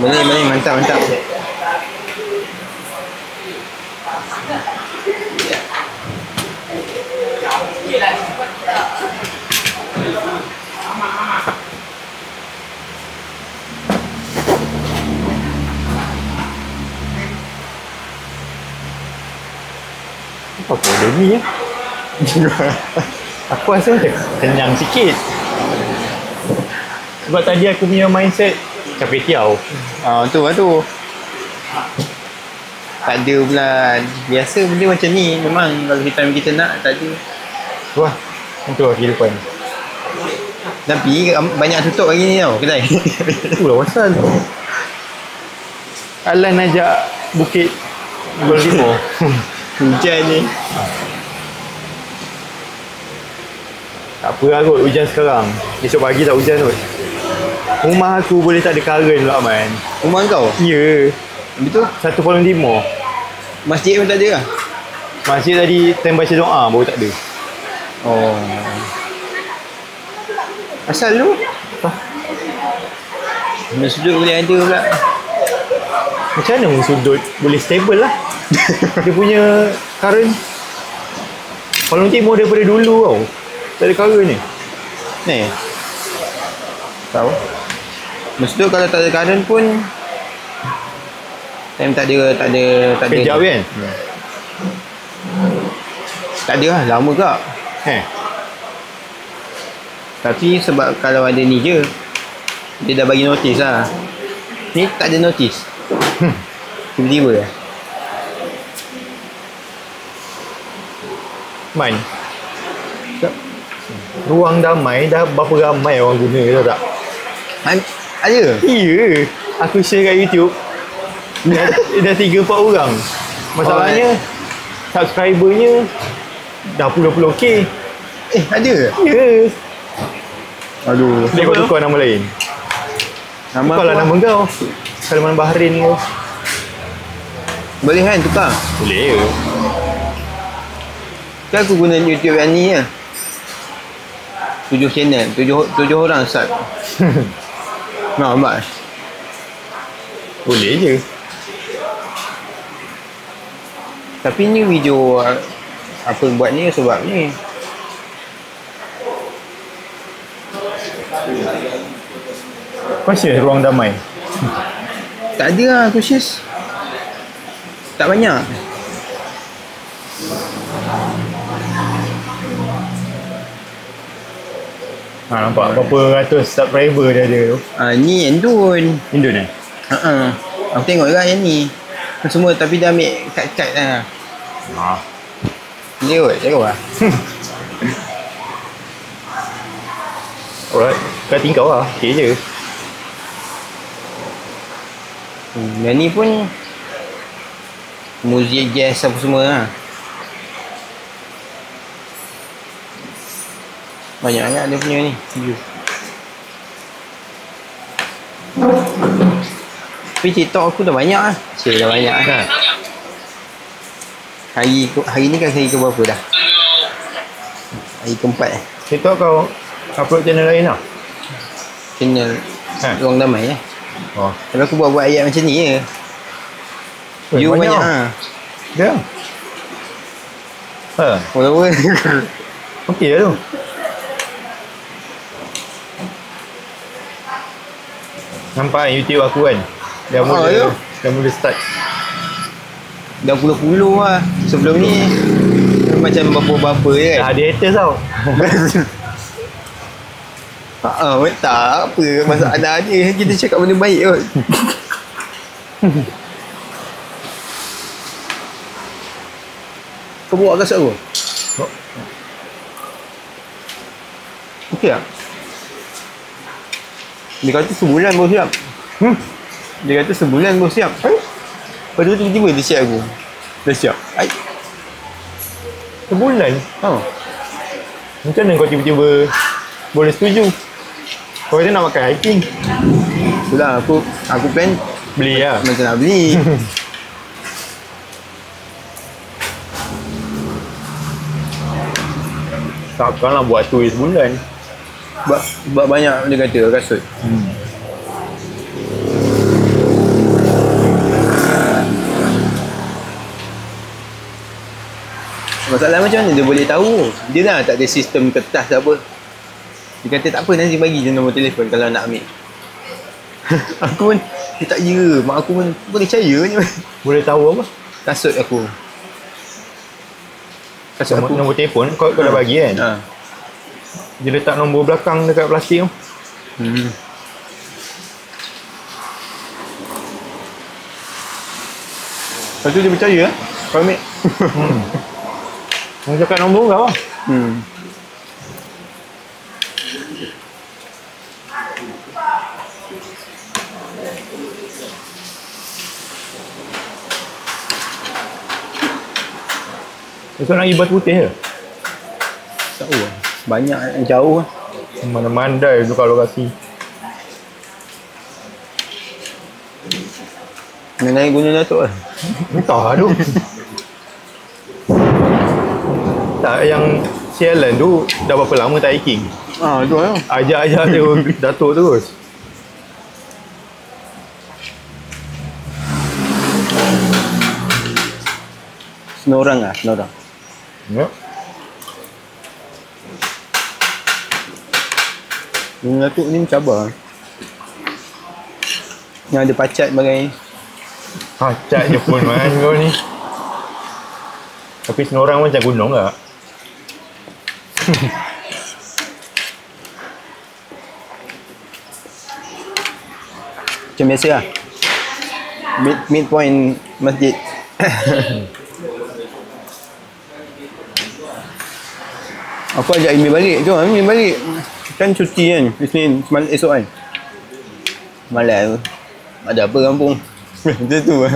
Boleh, mantap. Apa dia ni ya? Aku rasa macam kenyang sikit. Sebab tadi aku punya mindset capek tiaw. Tu lah tu. Tak ada pula. Biasa benda macam ni. Memang kalau kita nak, tak ada. Wah, itulah kehidupan. Tapi banyak tutup lagi ni tau, kedai. Itulah pasal. Alan ajak Bukit Golden Timur. Hujan ni. Tak apa lah kot hujan sekarang. Esok pagi tak hujan kot. Rumah aku boleh tak ada current pula Man. Rumah kau? Ya. Betul? Satu Kuala Timur. Masjid pun tak ada lah? Masjid tadi time baca doa baru tak ada. Oh. Asal lu? Mana sudut boleh ada pula. Macam mana orang sudut boleh stable lah. Dia punya current Kuala Timur daripada dulu tau. Tak ada current ni. Ni. Tahu. Maksud kalau tak ada current pun time tak ada Kejap kan? Tak ada lah, lama kak. Tapi sebab kalau ada ni je, dia dah bagi notis lah. Ni tak ada notis. Tiba-tiba lah. Man, ruang damai dah berapa ramai orang guna, tahu tak? Ada? Ya. Aku share kat YouTube. Dah 3-4 orang. Masalahnya subscribernya dah puluh-puluh K. Ada? Ya. Aduh. Dia kau tukar nama lain. Tukarlah nama kau. Salman Bahrain tu. Boleh kan tukar? Boleh ya. Kan aku guna YouTube yang ni lah. 7 channel, 7 orang sub. Nampak? Boleh je. Tapi ni video apa buat ni sebab ni. Conscious ruang damai. Tak ada lah conscious. Tak banyak. Nampak berapa ratus subscriber dia ada tu. Ni Indon. Indon eh? Aku tengok juga yang ni. Semua tapi dah ambil cut-cut lah. Dia kot, tengok lah. Alright, kat tingkau lah. Okay je. Yang ni pun muzik jazz apa semua lah. Banyak sangat dia punya ni video. Tapi TikTok aku dah banyak lah. Dah banyak lah. Hari ni kan hari ke berapa dah? Hari keempat TikTok kau upload channel lain lah? Channel Ruang Damai lah. Tapi aku buat ayat macam ni je. View banyak lah. Ya. Walaupun okey lah tu. Nampak YouTube aku kan? Dah mula start. Dah puluh-puluh lah. Sebelum ni macam bapa-bapa je kan? Dah ada haters tau. Tak apa masalah dia. Kita cakap benda baik kot. Kau bawa kasut aku? Okey tak? Dia kata sebulan baru siap. Dia kata sebulan baru siap. Lepas tu tiba-tiba dia share aku. Dah siap. Sebulan? Macam mana kau tiba-tiba boleh setuju? Kau kata nak makan hiking? Itulah aku plan beli lah. macam nak beli. Takkanlah buat tu sebulan. Sebab banyak dia kata kasut. Masalah macam mana dia boleh tahu? Dia lah tak ada sistem kertas apa. Dia kata tak apa, nanti bagi je nombor telefon kalau nak ambil. Aku pun tak kira. Mak aku pun percaya je. Boleh tahu apa? Kasut aku. Kasut aku. Nombor telefon kau dah bagi kan? Ha. Dia letak nombor belakang dekat plastik tu. Lepas tu dia percaya lah. Kau ambil. Orang cakap nombor kau lah. Besok nak pergi Batu Putih ke? Tak tahu lah. Banyak yang jauh lah. Mana-mandai tu kalau lokasi. Nak naik Gunung Datuk lah. Entah tu. Tak, yang sialan tu dah berapa lama tak hiking. Tu lah. Ajak-ajak dia Datuk terus. Senorang lah, senorang. Ya. Gunung Datuk ni mencabar. Yang ada pacat bagai. Pacat je pun man kau ni. Tapi Senorang macam gunung tak? Macam biasa lah. Midpoint masjid. Aku ajak Imi balik. Jom Imi balik. Kan cuti kan. Isnin esok kan. Malas. Ada apa kampung. Macam tu lah.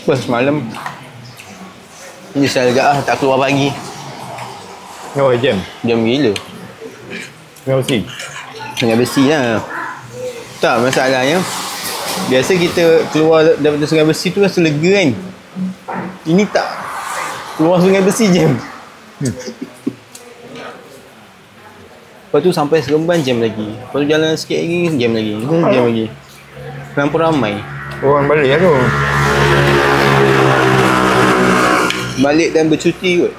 Pas semalam menyesal agak lah tak keluar pagi. Oh, jam. Jam gila. Kenapa sih? Sungai Besi lah. Tak, masalahnya biasa kita keluar daripada Sungai Besi tu rasa lega kan. Ini tak. Keluar Sungai Besi jam. Lepas tu sampai Seremban jam lagi. Lepas tu jalan sikit lagi jam lagi. Jam lagi. Terlampau ramai. Orang balik lah tu. Balik dan bercuti kot.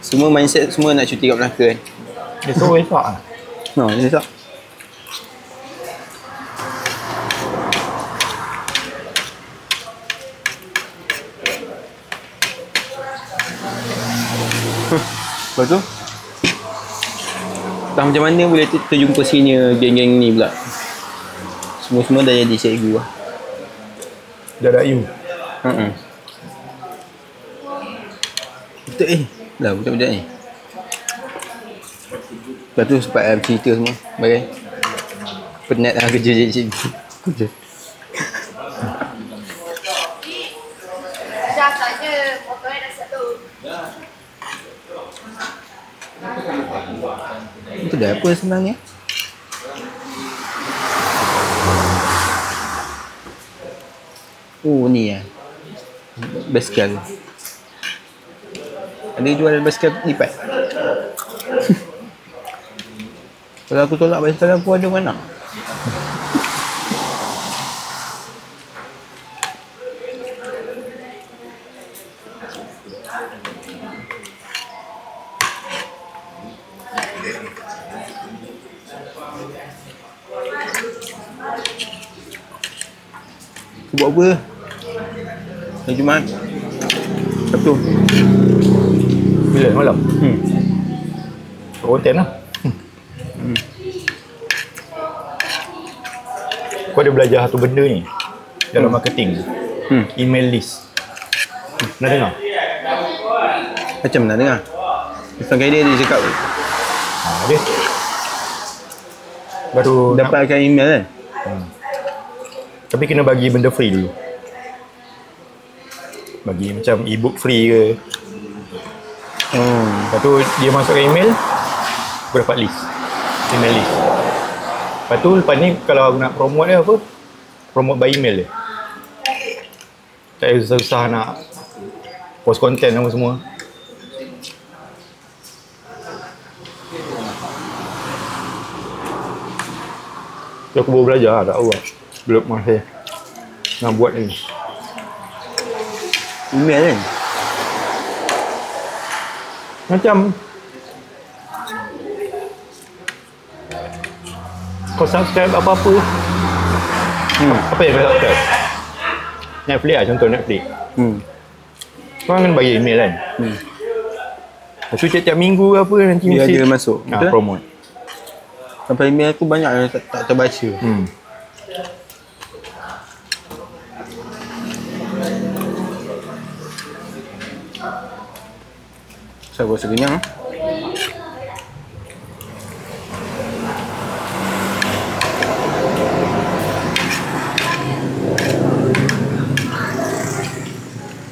Semua mindset semua nak cuti kat Melaka kan. Esok lah. No, esok. Lepas tu tak macam mana boleh terjumpa senior geng-geng ni pula. Semua-semua dah jadi cikgu lah. Dah ada you. Betul dah budak-budak ni. Lepas tu sempat cerita semua. Bagai penat lah kerja jadi cikgu. Kerja. Dah saja motornya dah satu. Itu dah apa sebenarnya? Oh ni lah. Basikal. Ada jual basikal lipat. Kalau aku tolak basikal aku ada mana? Buat apa? Hari Jumaat. Sabtu. Bila malam? Konten lah. Kau ada belajar satu benda ni dalam marketing. Email list. Pernah dengar? Macam mana dengar? Sebagai dia cakap Dia baru dapatkan email kan? Tapi kena bagi benda free dulu. Bagi macam e-book free ke. Lepas tu dia masukkan email, aku dapat list. Email list. Lepas tu lepas ni kalau aku nak promote dia apa, promote by email dia. Tak payah susah-susah nak post content apa semua. Aku baru belajar lah, tak tahu lah. Belum masih. Nak buat lagi. Email kan? Macam kau subscribe apa-apa. Apa yang kau subscribe? Netflix lah, contoh Netflix. Kau kan bagi email kan? Lepas tu tiap-tiap minggu apa nanti Dia mesti ada masuk. Betul? promote. Sampai email aku banyak yang tak terbaca. Saya rasa kenyang.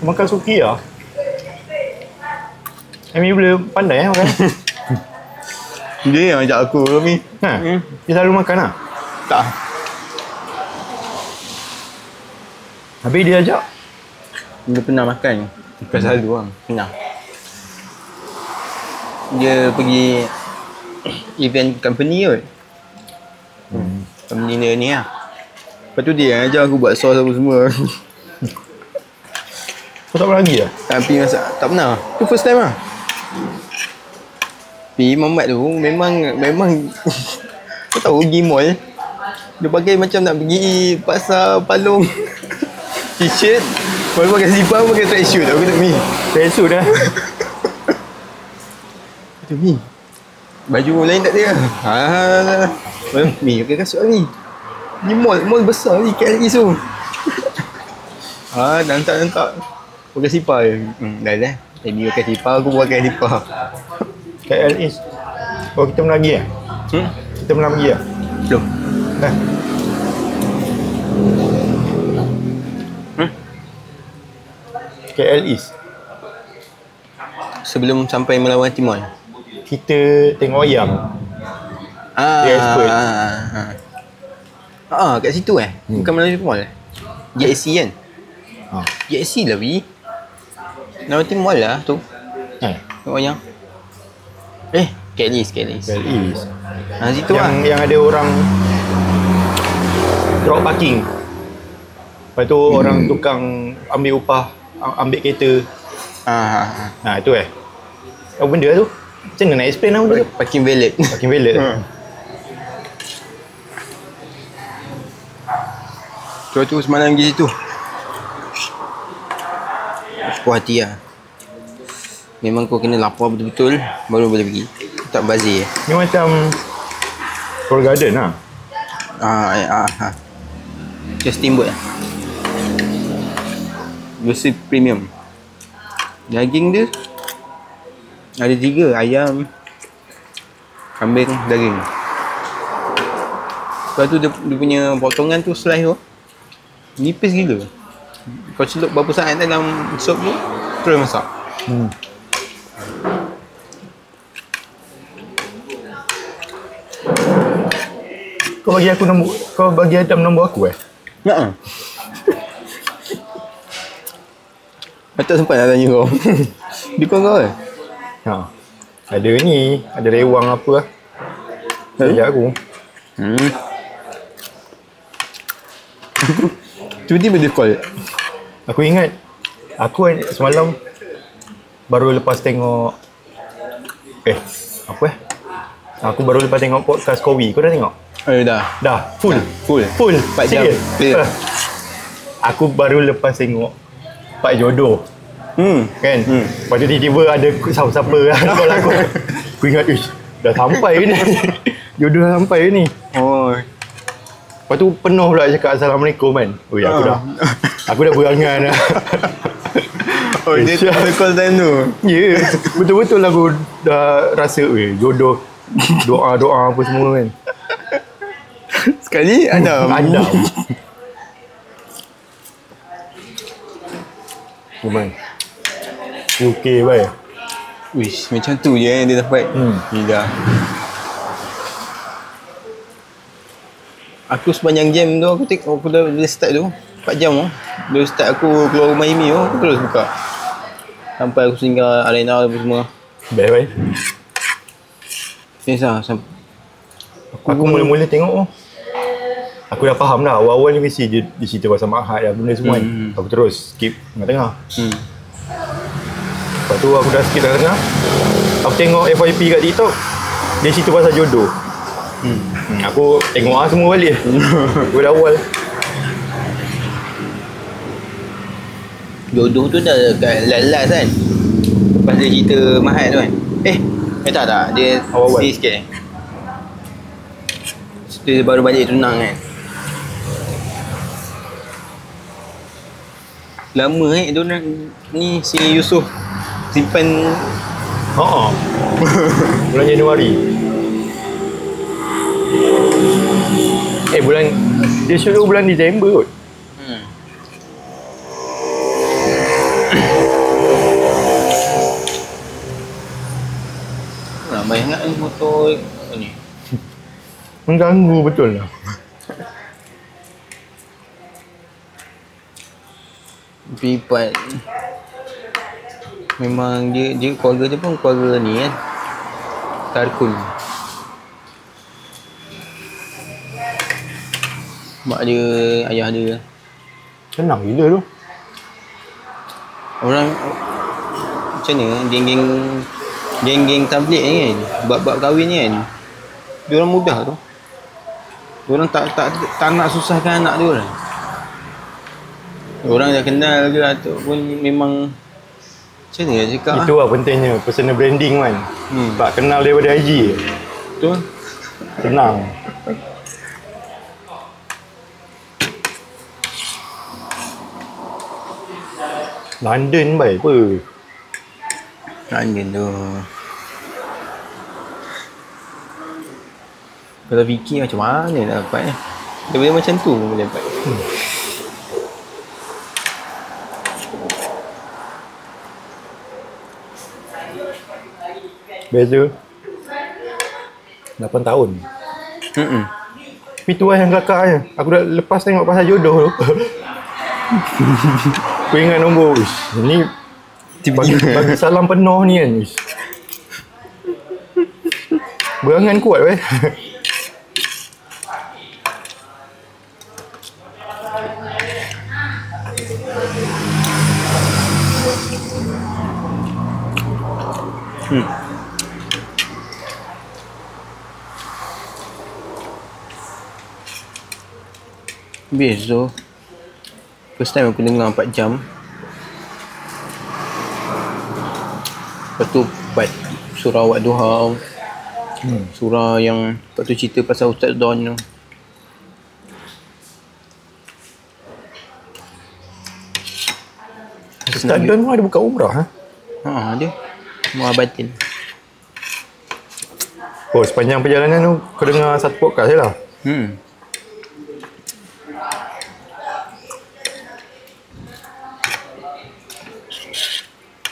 Makan suki lah. Amy boleh pandai makan. Dia yang ajak aku ni. Dia selalu makan lah. Tak. Habis dia ajak. Dia pernah makan. Bukan selalu lah. Pernah. Dia pergi event company kot. Company dia ni lah. Lepas tu dia yang ajar aku buat sos apa semua. Kau tak pernah pergi lah? Tapi masak tak pernah. Tu first time lah. Tapi Mamat tu memang kau tahu pergi mall. Dia pakai macam nak pergi pasar Palong. T-shirt, baru pakai zipper, pakai tracksuit. Aku kata Mi. Tracksuit dah. Kata Mi. Baju lain tak ada. Mi pakai kasut ni. Ni mall besar ni KLE tu. Nantak. Pakai sipar je. Dah. Amy pakai sipar, aku pakai sipar. KL East. Oh, kita pernah pergi lah? Kita pernah pergi lah? Belum. KL East. Sebelum sampai Melawati Mall. Kita tengok ayam. Dia expert. Kat situ bukan Melawati Mall. JSC kan? JSC lah Wi. Melawati Mall lah tu. Tengok ayam. KLIS. KL East. Situ lah. Yang ada orang drop parking. Lepas tu orang tukang ambil upah, ambil kereta. Itu apa benda tu? Macam mana nak explain lah benda tu? Parking valet. Parking valet. Tu semalam pergi situ. Puas hati lah. Memang kau kena lapar betul-betul baru boleh pergi. Tak bazir. Ni macam Royal Garden lah. Macam steamboat lah. Versi premium. Daging dia ada 3. Ayam, kambing, daging. Lepas tu dia punya potongan tu, slice tu nipis gila. Kau celup berapa saat dalam sup tu, terus masak. Kau bagi item nombor aku Ya. Tak sempat nak tanya kau. Di kau Ada ni, ada rewang apa lah. Sekejap aku. Tiba-tiba dia call. Aku ingat aku semalam baru lepas tengok aku baru lepas tengok podcast Kowi. Kau dah tengok? Dah full 4 jam. Serius? Aku baru lepas tengok Pak Jodoh. Kan? Lepas tu tiba-tiba ada siapa-siapa call aku. Aku ingat, dah sampai ke ni? Jodoh dah sampai ke ni? Lepas tu penuh pula cakap Assalamualaikum kan. Aku dah berangan lah. Dia call time tu. Ya, betul-betul aku dah rasa jodoh. Doa-doa apa semua kan. Sekali Adam. Memang UK baik. Wish, macam tu je dia dapat. Gila. Aku sepanjang jam tu aku dah start tu 4 jam tu. Dia start aku keluar rumah Amy tu, aku terus buka. Sampai aku singgah arena apa semua. Baik. Yes lah. Aku mula-mula tengok Aku dah faham dah, awal-awal ni mesti dia cerita pasal Mahat dan benda semua kan. Aku terus skip tengah-tengah. Lepas tu aku dah skip tengah-tengah. Aku tengok FYP kat TikTok, dia cerita pasal jodoh. Aku tengok semua balik. Aku dah awal. Jodoh tu dah kat last kan. Lepas dia cerita Mahat tu kan. Tak, dia Awal-awal. sikit kan. Dia baru balik tunang kan. Lama diorang ni si Yusof simpan. Bulan Januari. Bulan dia shoot tu bulan Disember kot. Ramai sangat motor ni. Mengganggu betul lah. Pipat memang dia keluarga dia pun keluarga ni kan. Tarkun. Mak dia, ayah dia. Senang gila tu. Orang macam mana geng-geng tabligh ni kan, bab-bab kahwin ni kan, dia orang mudah tu. Dia orang tak nak susahkan anak dia orang. Orang dah kenal ke ataupun memang macam mana nak cakap. Itu lah pentingnya personal branding kan. Tak kenal daripada IG. Betul. Senang. London baik apa? London tu. Kalau fikir macam mana nak dapat ni. Benda macam tu boleh dapat. Beza 8 tahun. Tapi tu lah yang kelakarnya. Aku dah lepas tengok pasal jodoh tu. Aku ingat nombor. Ni bagi salam penuh ni kan. Berangan kuat weh. Best tu. First time aku dengar 4 jam. Lepas tu part surah awak duha. Surah yang lepas tu cerita pasal Ustaz Don tu. Ustaz Don pun ada buka umrah ha? Dia Umrah batin. Oh, sepanjang perjalanan tu kau dengar satu podcast je lah.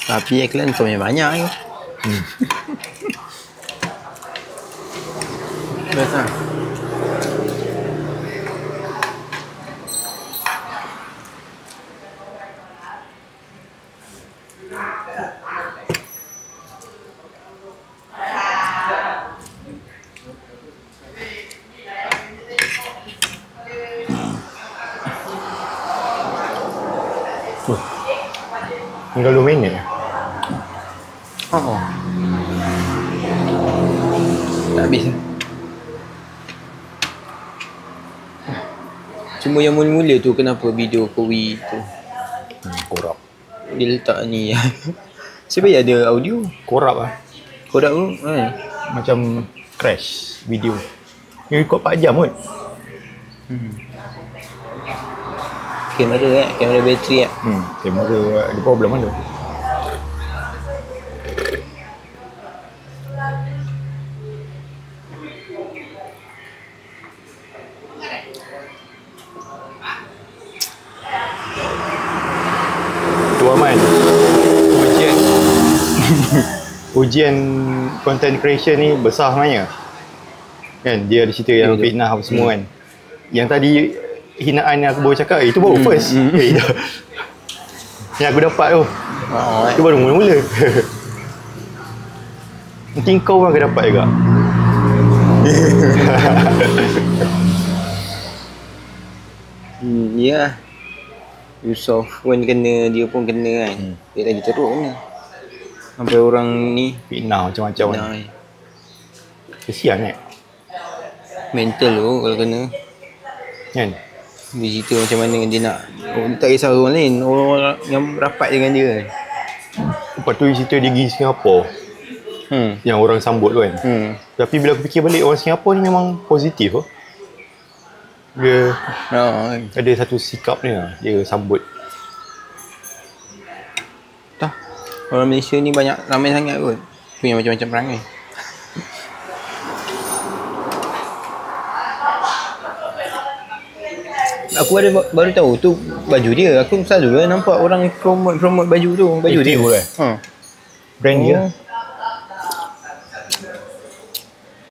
Tapi iklan kau banyak je. Best lah. Tinggal 2 minit. Tak habis. Cuma yang mula-mula tu kenapa video Kowi tu Korap. dia letak ni. Siapa yang ada audio? Korap lah. Kodak tu Macam crash video. Ni record 4 jam kot. kamera kamera bateri Kamera ada problem kan tu. Tu Aman. Ujian content creation ni besar sebenarnya. Kan dia ada cerita yang fitnah apa semua kan. Yang tadi hinaan yang aku baru cakap itu baru first. Yang aku dapat tu. Itu baru mula-mula. Mungkin kau pun akan dapat juga. lah. Yusof pun kena, dia pun kena kan. Dia lagi teruk punya. Sampai orang ni Fitnah macam-macam kan. nah, Kesian kan. mental tu kalau kena. Kan? Dia cerita macam mana dia nak, dia tak kisah orang lain, orang yang rapat dengan dia kan. Lepas tu cerita dia pergi Singapura. Yang orang sambut tu kan. Tapi bila aku fikir balik, orang Singapura ni memang positif oh. Dia ada satu sikap ni lah, dia sambut. Tak, orang Malaysia ni banyak, ramai sangat kot. Punya macam-macam perangai. Aku baru tahu tu baju dia. Aku selalu nampak orang promote baju tu. Baju dia. Brand dia.